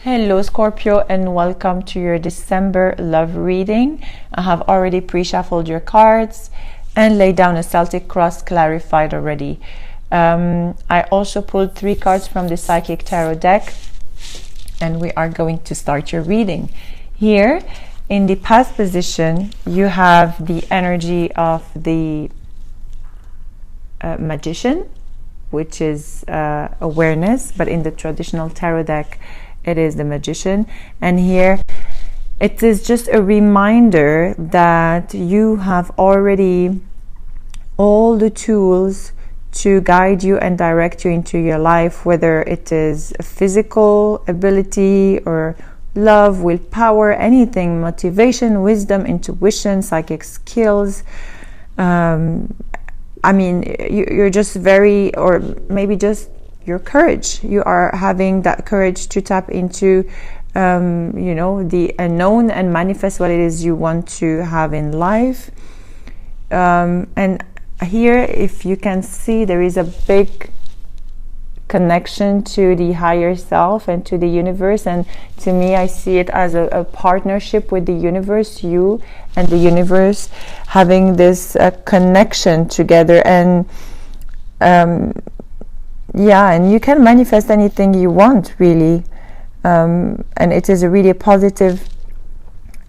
Hello Scorpio, and welcome to your December love reading. I have already pre-shuffled your cards and laid down a Celtic cross clarified already. I also pulled 3 cards from the Psychic Tarot deck, and we are going to start your reading. Here in the past position you have the energy of the Magician, which is awareness, but in the traditional tarot deck it is the Magician. And here it is just a reminder that you have already all the tools to guide you and direct you into your life, whether it is a physical ability or love, willpower, anything, motivation, wisdom, intuition, psychic skills. I mean, you're just very, or maybe just your courage. You are having that courage to tap into, the unknown and manifest what it is you want to have in life. And here, if you can see, there is a big connection to the higher self and to the universe. And to me, I see it as a partnership with the universe, you and the universe having this connection together. And and you can manifest anything you want, really. And it is a really positive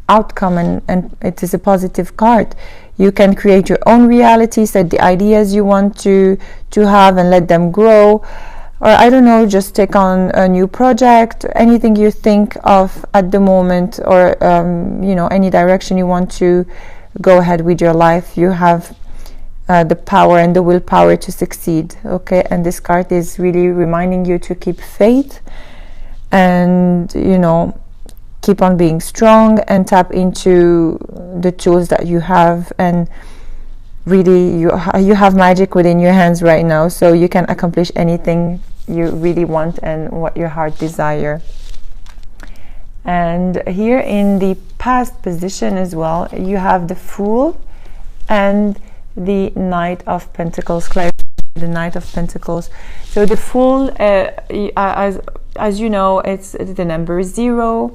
outcome, and it is a positive card. You can create your own reality, set the ideas you want to have and let them grow. Or I don't know, just take on a new project, anything you think of at the moment, or any direction you want to go ahead with your life. You have the power and the willpower to succeed. Okay, and this card is really reminding you to keep faith and keep on being strong and tap into the tools that you have. And really, you have magic within your hands right now, so you can accomplish anything you really want and what your heart desire. And here in the past position as well, you have the Fool and the Knight of Pentacles. The Knight of Pentacles. So the Fool, as you know, it's the number 0,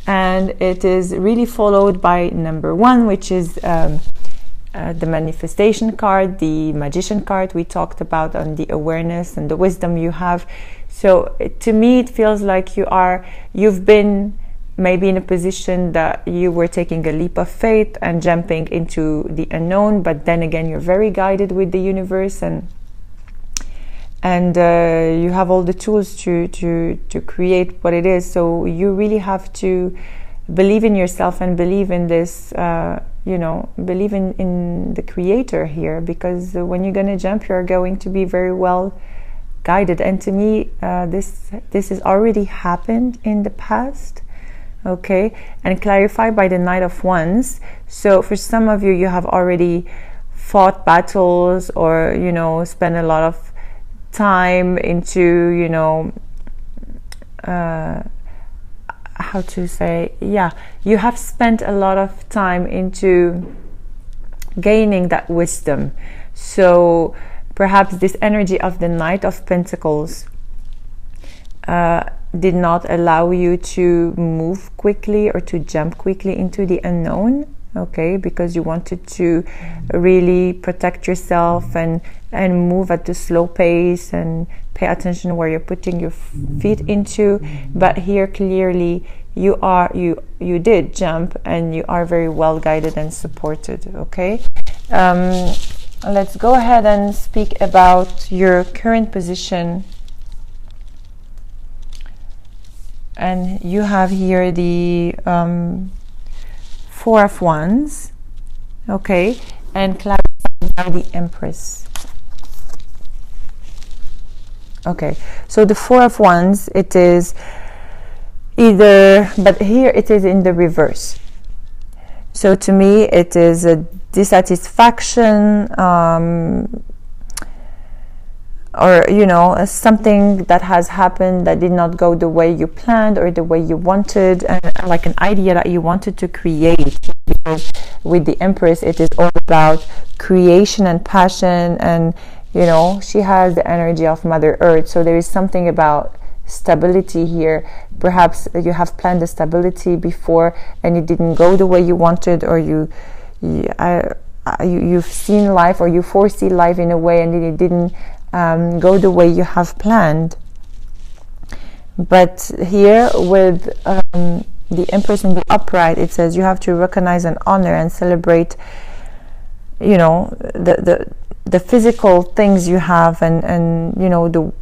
and it is really followed by number 1, which is the manifestation card, the Magician card we talked about, on the awareness and the wisdom you have. So to me, it feels like you've been maybe in a position that you were taking a leap of faith and jumping into the unknown, but then again you're very guided with the universe, and you have all the tools to create what it is. So you really have to believe in yourself and believe in this, believe in the creator here, because when you're going to jump, you're going to be very well guided. And to me, this has already happened in the past. Okay, and clarified by the Knight of Wands. So for some of you, you have already fought battles, or spent a lot of time into how to say, you have spent a lot of time into gaining that wisdom. So perhaps this energy of the Knight of Pentacles did not allow you to move quickly or to jump quickly into the unknown, okay, because you wanted to really protect yourself and move at the slow pace and pay attention where you're putting your feet into. But here clearly you did jump, and you are very well guided and supported. Okay, let's go ahead and speak about your current position. And you have here the 4 of Wands, okay, and clarified by the Empress. Okay, so the 4 of Wands, it is either, but here it is in the reverse. So to me, it is a dissatisfaction, or something that has happened that did not go the way you planned or the way you wanted, and like an idea that you wanted to create. Because with the Empress, it is all about creation and passion, and she has the energy of Mother Earth. So there is something about stability here. Perhaps you have planned the stability before and it didn't go the way you wanted, or you've seen life, or you foresee life in a way and it didn't go the way you have planned. But here with the Empress in the upright, it says you have to recognize and honor and celebrate, you know, the physical things you have, and you know, the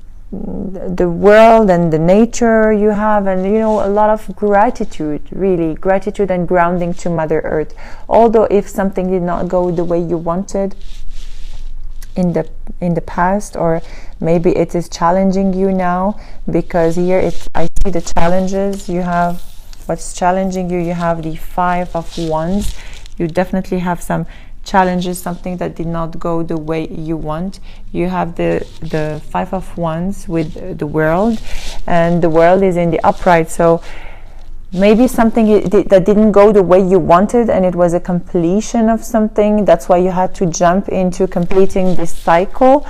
world and the nature you have, and you know, a lot of gratitude, really gratitude and grounding to Mother Earth. Although if something did not go the way you wanted in the past, or maybe it is challenging you now, because here I see the challenges you have. What's challenging you? You have the Five of Wands. You definitely have some challenges, something that did not go the way you want. You have the Five of Wands with the World, and the World is in the upright. So maybe something that didn't go the way you wanted, and it was a completion of something. That's why you had to jump into completing this cycle.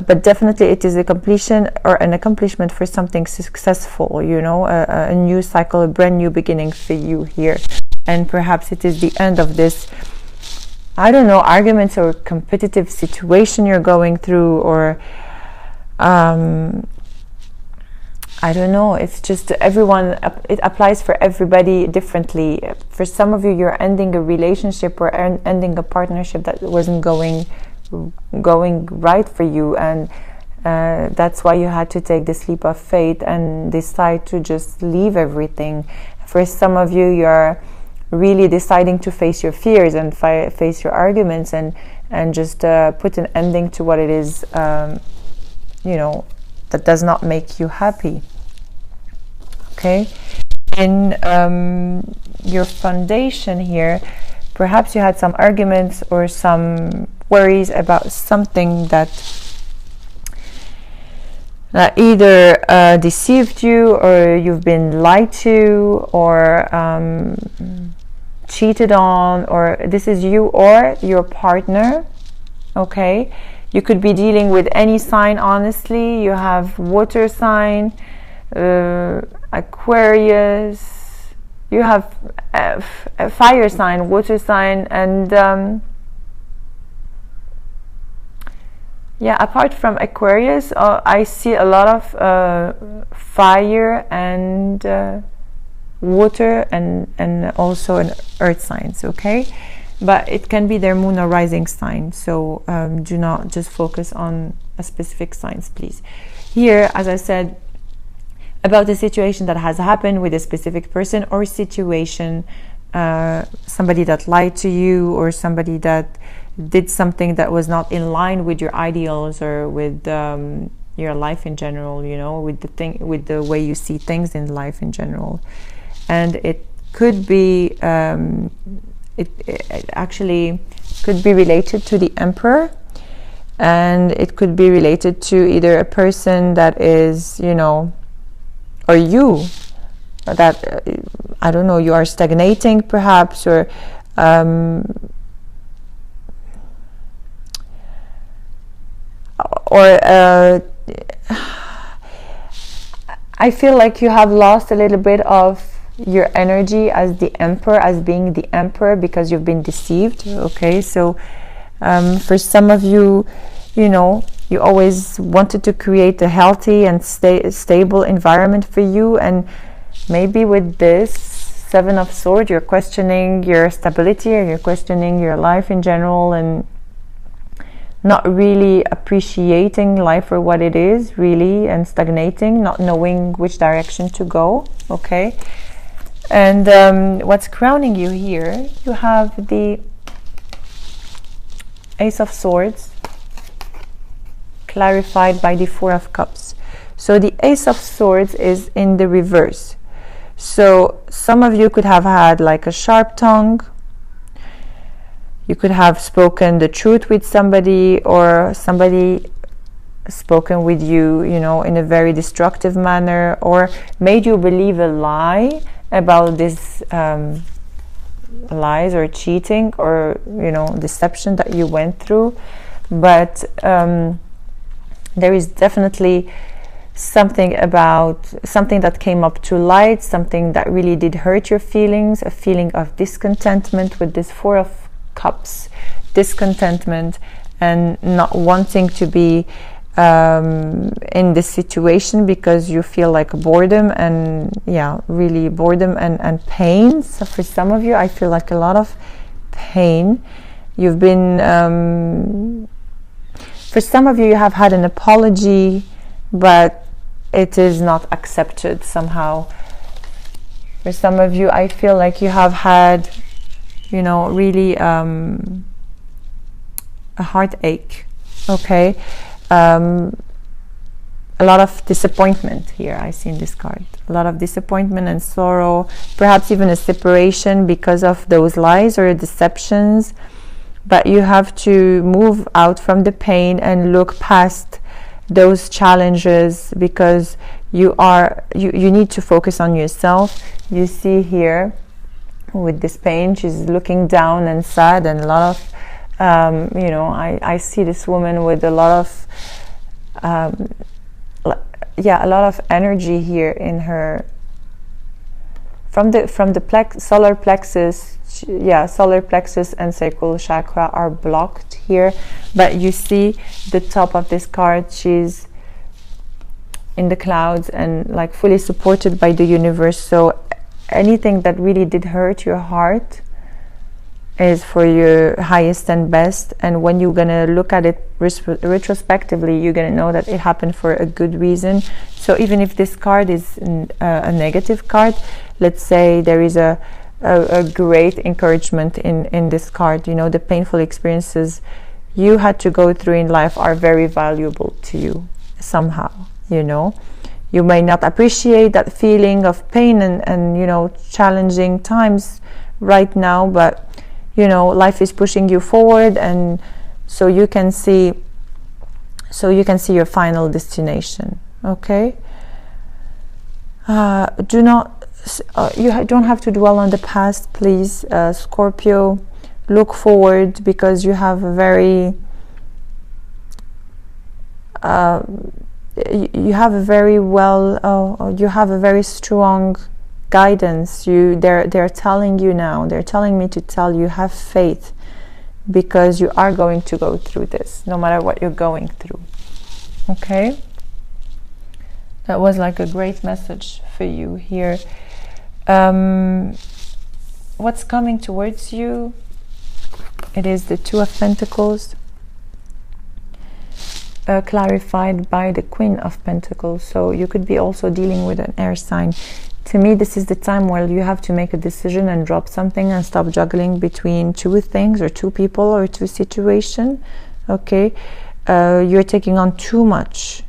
But definitely it is a completion or an accomplishment for something successful, you know, a new cycle, a brand new beginning for you here. And perhaps it is the end of this, I don't know, arguments or competitive situation you're going through, or I don't know, it's just everyone, it applies for everybody differently. For some of you, you're ending a relationship or ending a partnership that wasn't going right for you, and that's why you had to take this leap of faith and decide to just leave everything. For some of you, you're really deciding to face your fears and face your arguments, and just put an ending to what it is, you know, that does not make you happy. Okay, in your foundation here, perhaps you had some arguments or some worries about something that either deceived you, or you've been lied to, or cheated on, or this is you or your partner. Okay, you could be dealing with any sign. Honestly, you have water sign, Aquarius, you have a fire sign, water sign, and yeah, apart from Aquarius, I see a lot of fire and water, and also an earth signs. Okay, but it can be their moon or rising sign, so do not just focus on a specific signs, please. Here, as I said, about the situation that has happened with a specific person or situation, somebody that lied to you, or somebody that did something that was not in line with your ideals, or with your life in general, you know, with the way you see things in life in general. And it could be it actually could be related to the Emperor, and it could be related to either a person that is, you know, or you, that I don't know, you are stagnating perhaps, or I feel like you have lost a little bit of your energy as the Emperor, as being the Emperor, because you've been deceived. Okay, so for some of you, you know, you always wanted to create a healthy and stable environment for you, and maybe with this Seven of Swords, you're questioning your stability, or you're questioning your life in general, and not really appreciating life for what it is, really, and stagnating, not knowing which direction to go. Okay, and what's crowning you here, you have the Ace of Swords, clarified by the Four of Cups. So the Ace of Swords is in the reverse. So some of you could have had like a sharp tongue. You could have spoken the truth with somebody, or somebody spoken with you, you know, in a very destructive manner, or made you believe a lie about this lies or cheating, or, you know, deception that you went through. But there is definitely something that came up to light, something that really did hurt your feelings, a feeling of discontentment with this Four of Cups, discontentment and not wanting to be in this situation because you feel like boredom and really boredom and pain. So for some of you, I feel like a lot of pain. You've been for some of you, you have had an apology, but it is not accepted somehow. For some of you, I feel like you have had, really a heartache. Okay. A lot of disappointment here I see in this card. A lot of disappointment and sorrow, perhaps even a separation because of those lies or deceptions. But you have to move out from the pain and look past those challenges, because you need to focus on yourself. You see here with this pain, she's looking down and sad, and a lot of I see this woman with a lot of a lot of energy here in her, from the solar plexus. Solar plexus and sacral chakra are blocked here, but you see the top of this card, she's in the clouds and like fully supported by the universe. So anything that really did hurt your heart is for your highest and best, and when you're gonna look at it retrospectively, you're gonna know that it happened for a good reason. So even if this card is a negative card, let's say there is a great encouragement in this card. The painful experiences you had to go through in life are very valuable to you somehow. You may not appreciate that feeling of pain and challenging times right now, but life is pushing you forward, and so you can see your final destination. Okay. You don't have to dwell on the past, please, Scorpio. Look forward, because you have a very you have a very strong guidance. They're telling you now, they're telling me to tell you, have faith, because you are going to go through this no matter what you're going through. Okay, that was like a great message for you here. What's coming towards you? It is the Two of Pentacles, clarified by the Queen of Pentacles. So you could be also dealing with an air sign. To me, this is the time where you have to make a decision and drop something and stop juggling between two things or two people or two situations. Okay, you're taking on too much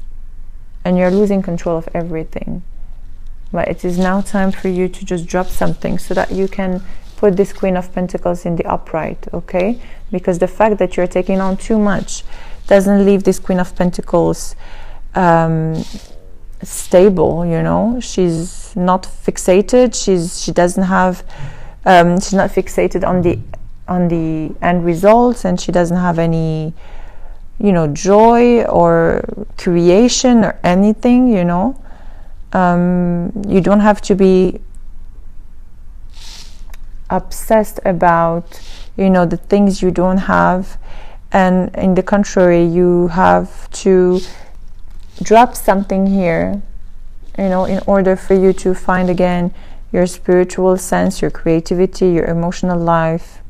and you're losing control of everything. But it is now time for you to just drop something so that you can put this Queen of Pentacles in the upright. Okay, because the fact that you're taking on too much doesn't leave this Queen of Pentacles stable. She's not fixated. She doesn't have she's not fixated on the end results, and she doesn't have any joy or creation or anything. You don't have to be obsessed about the things you don't have, and in the contrary, you have to drop something here, in order for you to find again your spiritual sense, your creativity, your emotional life,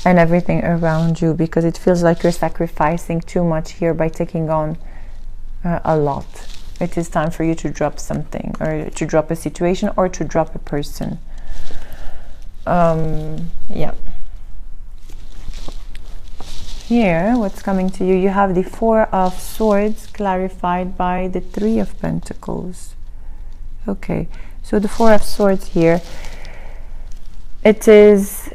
and everything around you, because it feels like you're sacrificing too much here by taking on a lot. It is time for you to drop something, or to drop a situation, or to drop a person. Yeah. Here, what's coming to you? You have the Four of Swords, clarified by the Three of Pentacles. Okay, so the Four of Swords here, it is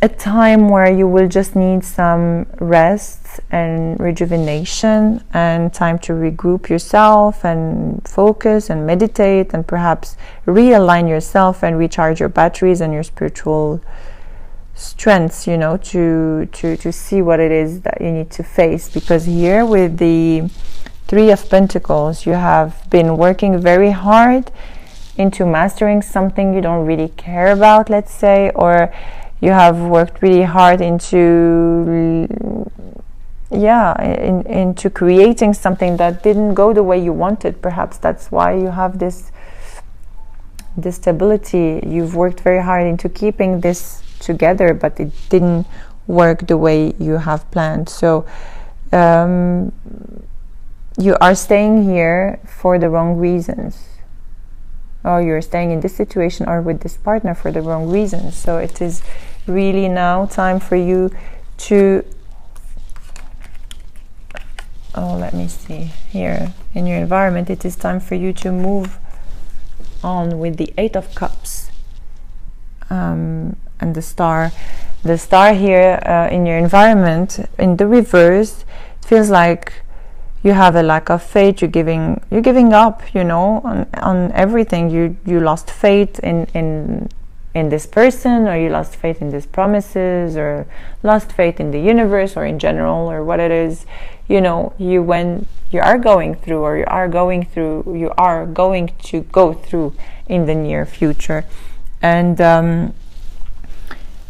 a time where you will just need some rest and rejuvenation, and time to regroup yourself and focus and meditate, and perhaps realign yourself and recharge your batteries and your spiritual strengths, to see what it is that you need to face. Because here with the Three of Pentacles. You have been working very hard into mastering something you don't really care about, let's say, or you have worked really hard into into creating something that didn't go the way you wanted. Perhaps that's why you have this stability. You've worked very hard into keeping this together, but it didn't work the way you have planned. So you are staying here for the wrong reasons, or you're staying in this situation or with this partner for the wrong reasons. So it is really now time for you to, let me see here in your environment, it is time for you to move on with the Eight of Cups and the Star. The Star here in your environment in the reverse, it feels like you have a lack of faith. You're giving up, on everything. You lost faith in this person, or you lost faith in these promises, or lost faith in the universe, or in general, or what it is. You are going to go through in the near future. And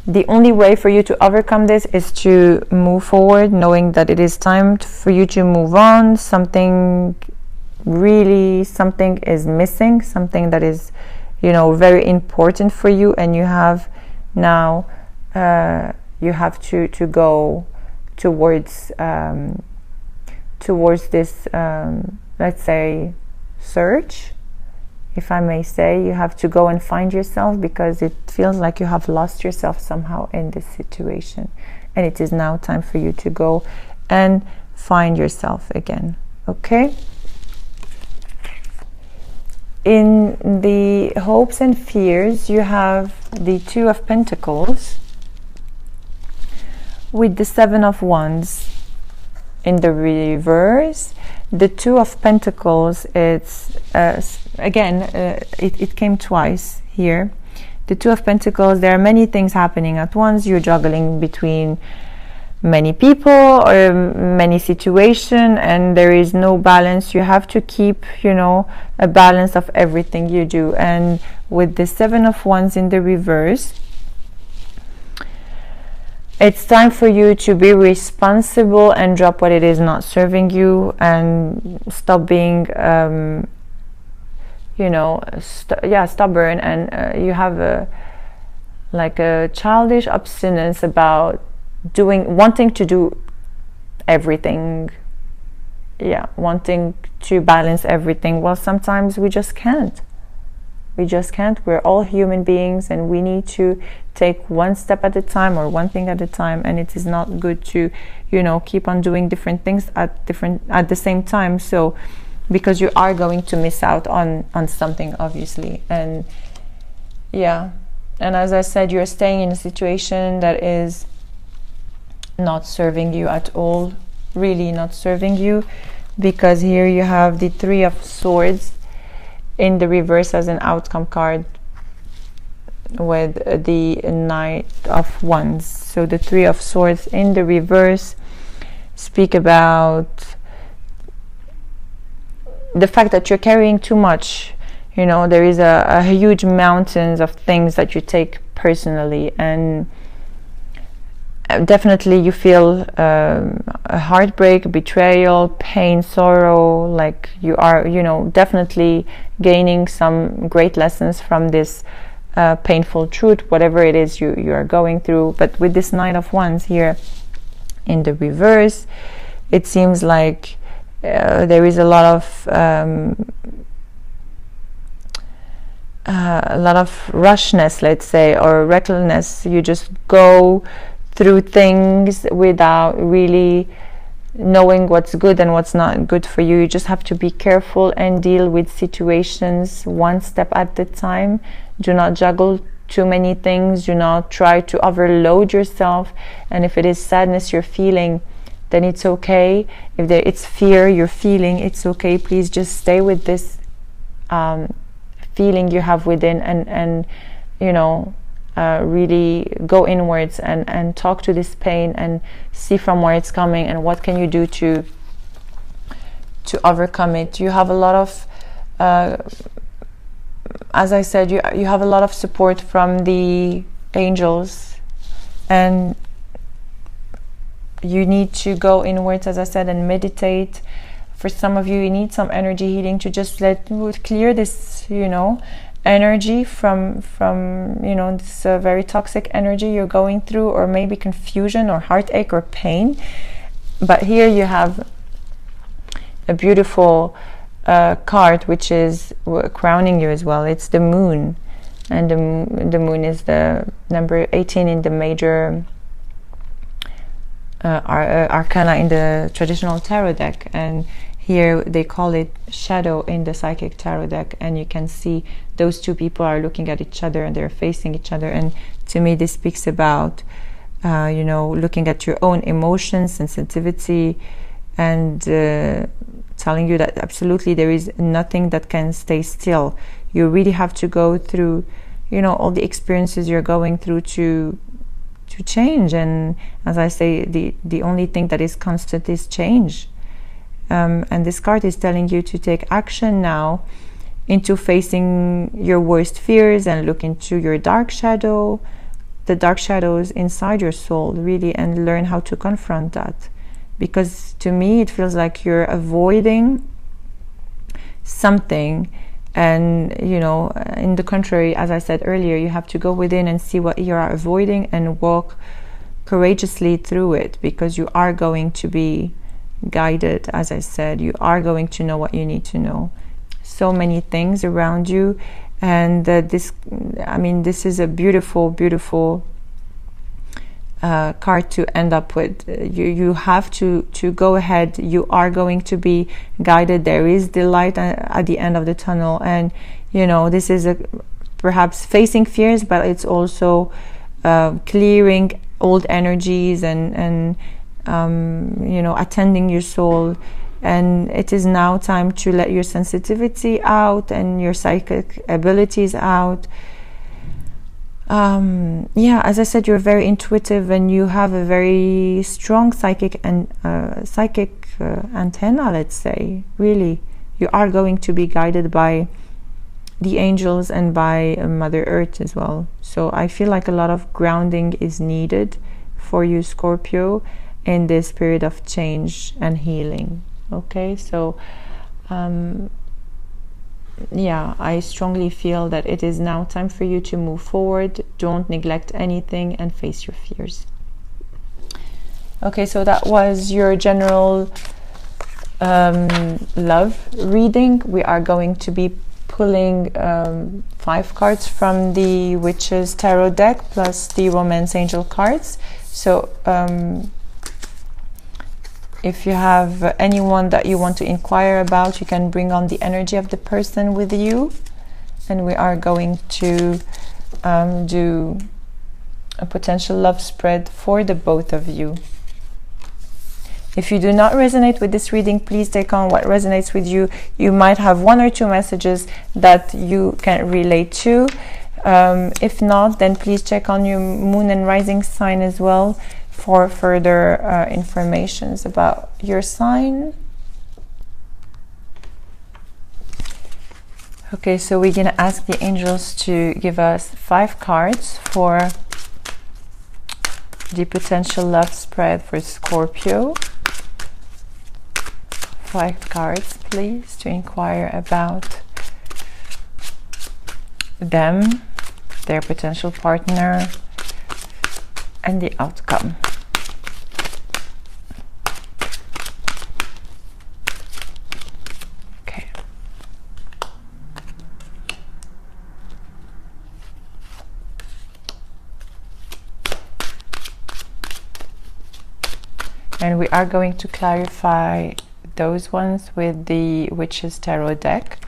the only way for you to overcome this is to move forward, knowing that it is time for you to move on. Something is missing, something that is, very important for you, and you have now, you have to go towards this, let's say, search. If I may say, you have to go and find yourself, because it feels like you have lost yourself somehow in this situation. And it is now time for you to go and find yourself again. Okay? In the hopes and fears, you have the Two of Pentacles with the Seven of Wands in the reverse. The Two of Pentacles, it's it came twice here. The Two of Pentacles, there are many things happening at once. You're juggling between many people or many situations, and there is no balance. You have to keep, a balance of everything you do. And with the Seven of Wands in the reverse, it's time for you to be responsible and drop what it is not serving you, and stop being, stubborn. And you have a childish obstinance about wanting to do everything. Wanting to balance everything. Well, sometimes we just can't. We're all human beings, and we need to take one step at a time, or one thing at a time. And it is not good to, keep on doing different things at the same time. So, because you are going to miss out on something, obviously. And and as I said, you're staying in a situation that is not serving you at all, really not serving you, because here you have the Three of Swords in the reverse as an outcome card, with the Knight of Wands. So the Three of Swords in the reverse speak about the fact that you're carrying too much. There is a huge mountains of things that you take personally, and definitely you feel a heartbreak, betrayal, pain, sorrow, like you are, definitely gaining some great lessons from this painful truth, whatever it is you are going through. But with this Knight of Wands here in the reverse, it seems like there is a lot of rushness, let's say, or recklessness. You just go through things without really knowing what's good and what's not good for you. You just have to be careful and deal with situations one step at a time. Do not juggle too many things. Do not try to overload yourself. And if it is sadness you're feeling, then it's okay. If it's fear you're feeling, it's okay. Please just stay with this feeling you have within, and really go inwards and talk to this pain and see from where it's coming, and what can you do to overcome it. You have a lot of as I said, you have a lot of support from the angels, and you need to go inwards, as I said, and meditate. For some of you, you need some energy healing to just clear this, you know, energy from you know, this very toxic energy you're going through, or maybe confusion or heartache or pain. But here you have a beautiful card which is crowning you as well. It's the moon, and the moon is the number 18 in the major arcana in the traditional tarot deck, and here they call it shadow in the psychic tarot deck. And you can see those two people are looking at each other and they're facing each other, and to me this speaks about you know, looking at your own emotions, sensitivity, and telling you that absolutely there is nothing that can stay still. You really have to go through, you know, all the experiences you're going through to change. And as I say, the only thing that is constant is change. And this card is telling you to take action now into facing your worst fears and look into your dark shadow, the dark shadows inside your soul, really, and learn how to confront that. Because to me it feels like you're avoiding something, and you know, in the contrary, as I said earlier, you have to go within and see what you are avoiding and walk courageously through it, because you are going to be guided. As I said, you are going to know what you need to know. So many things around you, and this is a beautiful card to end up with. You have to go ahead. You are going to be guided. There is the light at the end of the tunnel, and you know, this is perhaps facing fears, but it's also clearing old energies and you know, attending your soul. And it is now time to let your sensitivity out and your psychic abilities out. Yeah, as I said, you're very intuitive and you have a very strong psychic and antenna, let's say. Really, you are going to be guided by the angels and by Mother Earth as well. So I feel like a lot of grounding is needed for you, Scorpio, in this period of change and healing. Okay, so yeah, I strongly feel that it is now time for you to move forward. Don't neglect anything and face your fears. Okay, so that was your general love reading. We are going to be pulling 5 cards from the Witches Tarot deck plus the Romance Angel cards. So if you have anyone that you want to inquire about, you can bring on the energy of the person with you, and we are going to do a potential love spread for the both of you. If you do not resonate with this reading, please take on what resonates with you. You might have 1 or 2 messages that you can relate to. If not, then please check on your moon and rising sign as well for further informations about your sign. Okay, so we're gonna ask the angels to give us 5 cards for the potential love spread for Scorpio. 5 cards, please, to inquire about them, their potential partner, and the outcome. Okay. And we are going to clarify those ones with the Witches Tarot deck.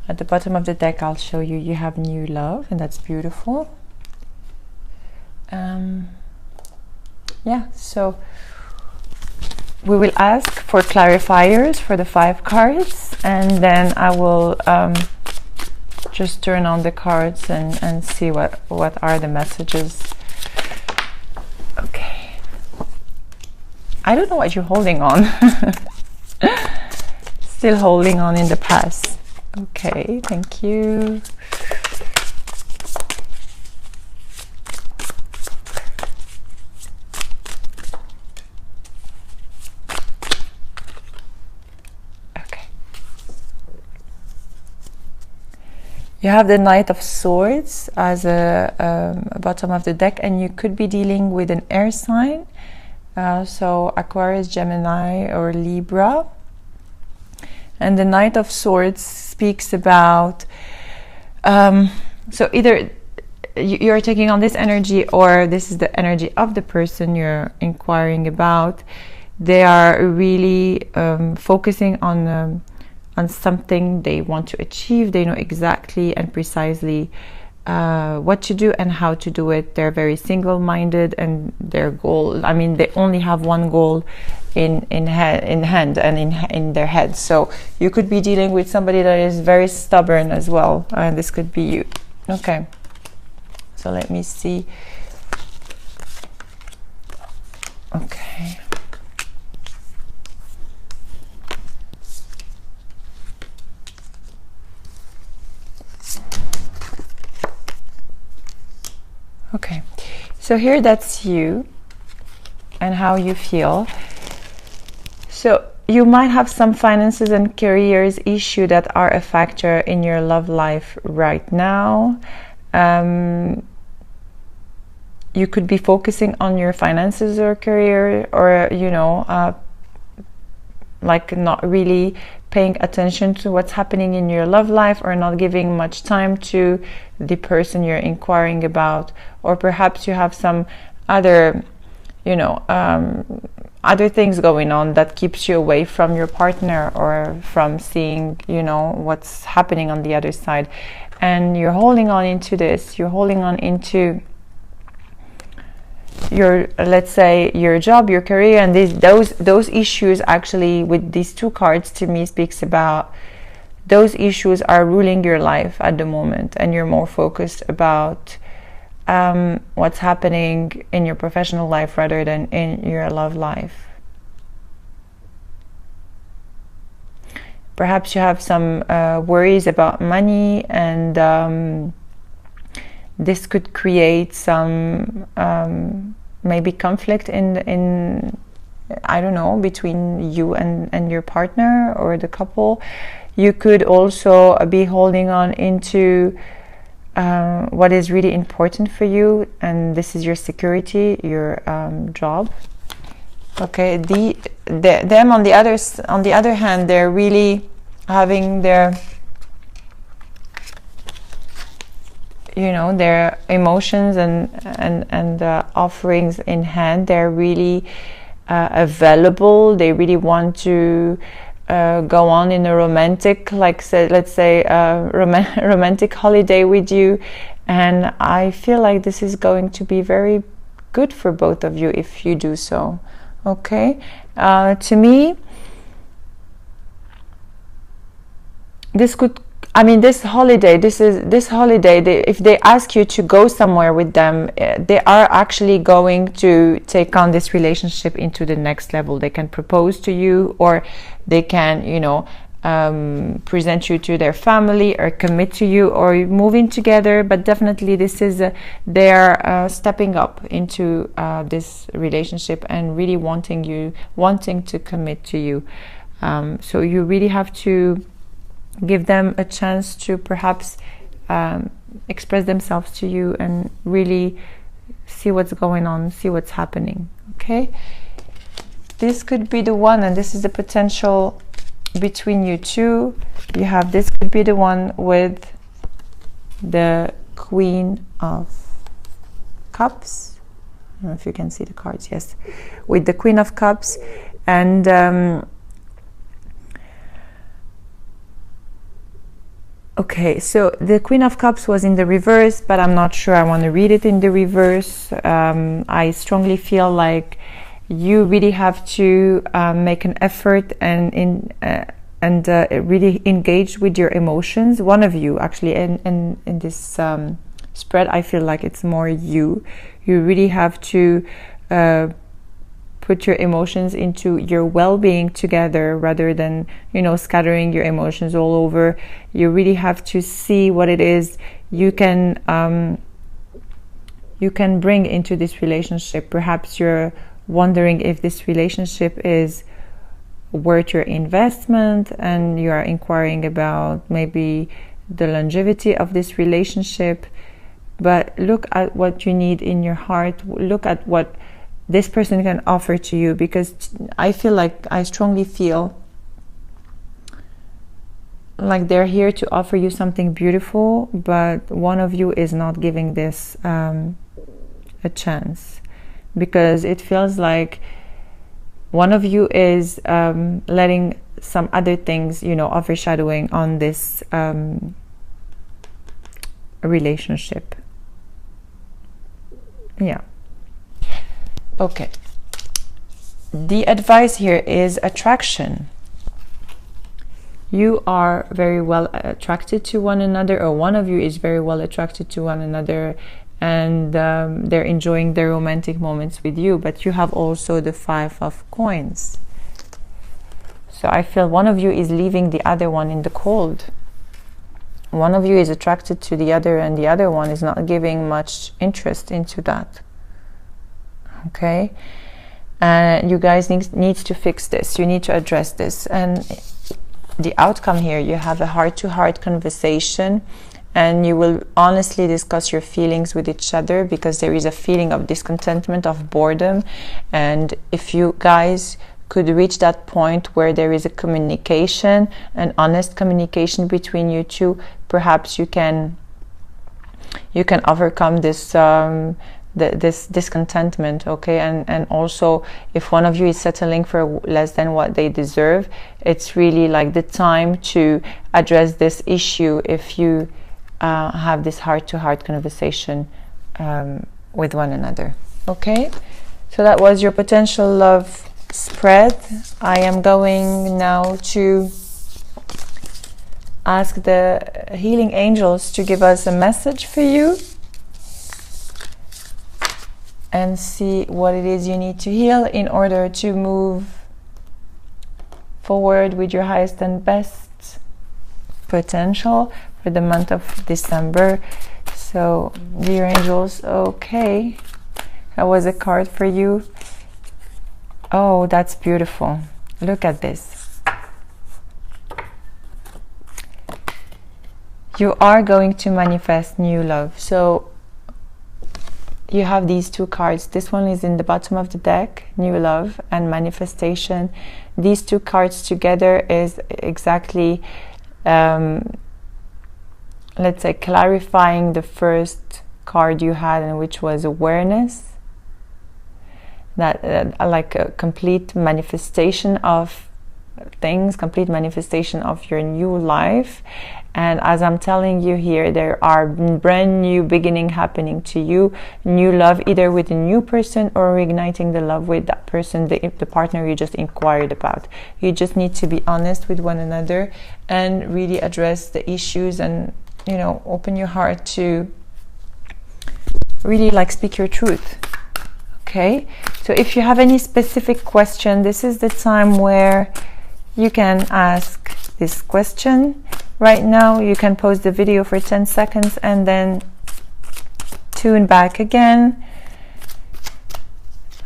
At the bottom of the deck, I'll show you, you have new love, and that's beautiful. Yeah, so we will ask for clarifiers for the 5 cards, and then I will just turn on the cards and see what are the messages. Okay. I don't know what you're holding on. Still holding on in the past. Okay, thank you. Okay. You have the Knight of Swords as a bottom of the deck, and you could be dealing with an air sign. So Aquarius, Gemini, or Libra. And the Knight of Swords speaks about, so either you're taking on this energy, or this is the energy of the person you're inquiring about. They are really focusing on something they want to achieve. They know exactly and precisely what to do and how to do it. They're very single-minded, and their goal, I mean, they only have one goal in hand and in their head. So you could be dealing with somebody that is very stubborn as well, and this could be you. Okay, so let me see. Okay. Okay, so here that's you and how you feel. So you might have some finances and careers issue that are a factor in your love life right now. You could be focusing on your finances or career, or like not really paying attention to what's happening in your love life, or not giving much time to the person you're inquiring about. Or perhaps you have some other other things going on that keeps you away from your partner, or from seeing what's happening on the other side. And you're holding on into this, you're holding on into your, let's say, your job, your career, and those issues actually with these two cards to me speaks about those issues are ruling your life at the moment, and you're more focused about what's happening in your professional life rather than in your love life. Perhaps you have some worries about money, and this could create some maybe conflict in I don't know, between you and your partner or the couple. You could also be holding on into what is really important for you, and this is your security, your job. Okay, them on the other hand, they're really having their their emotions and offerings in hand. They're really available. They really want to go on in a romantic, let's say romantic holiday with you, and I feel like this is going to be very good for both of you if you do so. Okay, to me, this holiday, if they ask you to go somewhere with them, they are actually going to take on this relationship into the next level. They can propose to you, or they can, present you to their family, or commit to you, or move in together. But definitely this is they're stepping up into this relationship and really wanting to commit to you. So you really have to give them a chance to perhaps express themselves to you and really see what's going on, see what's happening. Okay, this could be the one, and this is the potential between you two. You have, this could be the one with the Queen of Cups. I don't know if you can see the cards. Yes, with the Queen of Cups, and okay, so the Queen of Cups was in the reverse, but I'm not sure I want to read it in the reverse. I strongly feel like you really have to make an effort and really engage with your emotions. One of you, actually, in this spread, I feel like it's more you. You really have to put put your emotions into your well-being together rather than, you know, scattering your emotions all over. You really have to see what it is you can bring into this relationship. Perhaps you're wondering if this relationship is worth your investment, and you are inquiring about maybe the longevity of this relationship. But look at what you need in your heart. Look at what this person can offer to you, because I strongly feel like they're here to offer you something beautiful, but one of you is not giving this a chance, because it feels like one of you is letting some other things, you know, overshadowing on this relationship. Yeah. Okay. The advice here is attraction. You are very well attracted to one another, or one of you is very well attracted to one another, and they're enjoying their romantic moments with you. But you have also the 5 of coins. So I feel one of you is leaving the other one in the cold. One of you is attracted to the other, and the other one is not giving much interest into that. Okay? And you guys need to fix this. You need to address this. And the outcome here, you have a heart-to-heart conversation, and you will honestly discuss your feelings with each other, because there is a feeling of discontentment, of boredom. And if you guys could reach that point where there is a communication, an honest communication between you two, perhaps you can overcome this this discontentment. Okay? And also, if one of you is settling for less than what they deserve, it's really like the time to address this issue if you have this heart-to-heart conversation with one another. Okay? So that was your potential love spread. I am going now to ask the healing angels to give us a message for you and see what it is you need to heal in order to move forward with your highest and best potential for the month of December. So, dear angels, okay, that was a card for you. Oh, that's beautiful. Look at this. You are going to manifest new love. So you have these 2 cards. This one is in the bottom of the deck, new love and manifestation. These 2 cards together is exactly, let's say, clarifying the first card you had, and which was awareness. That like a complete manifestation of things, complete manifestation of your new life. And as I'm telling you here, there are brand new beginning happening to you, new love, either with a new person or reigniting the love with that person, the partner you just inquired about. You just need to be honest with one another and really address the issues, and, you know, open your heart to really like speak your truth. Okay, so if you have any specific question, this is the time where you can ask this question. Right now, you can pause the video for 10 seconds and then tune back again.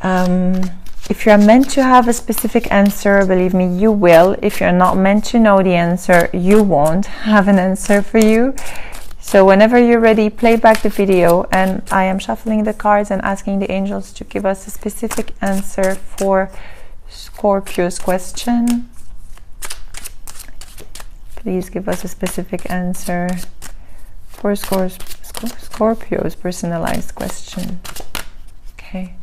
If you're meant to have a specific answer, believe me, you will. If you're not meant to know the answer, you won't have an answer for you. So whenever you're ready, play back the video, and I am shuffling the cards and asking the angels to give us a specific answer for Scorpio's question. Please give us a specific answer for Scorpio's personalized question. Okay.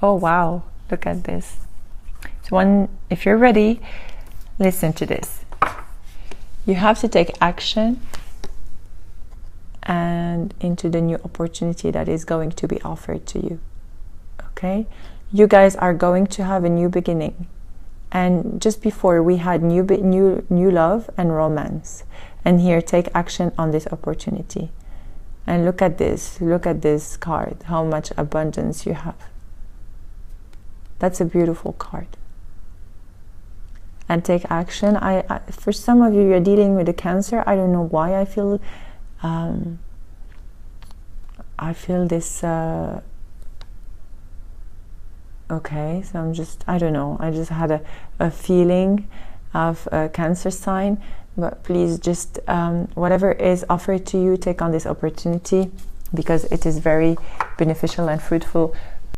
Oh wow, look at this. So if you're ready, listen to this. You have to take action and into the new opportunity that is going to be offered to you. Okay? You guys are going to have a new beginning. And just before, we had new love and romance. And here, take action on this opportunity. And look at this card, how much abundance you have. That's a beautiful card. And take action. For some of you, you're dealing with a Cancer. I don't know why I feel this. Okay, so I don't know. I just had a feeling of a Cancer sign. But please just, whatever is offered to you, take on this opportunity, because it is very beneficial and fruitful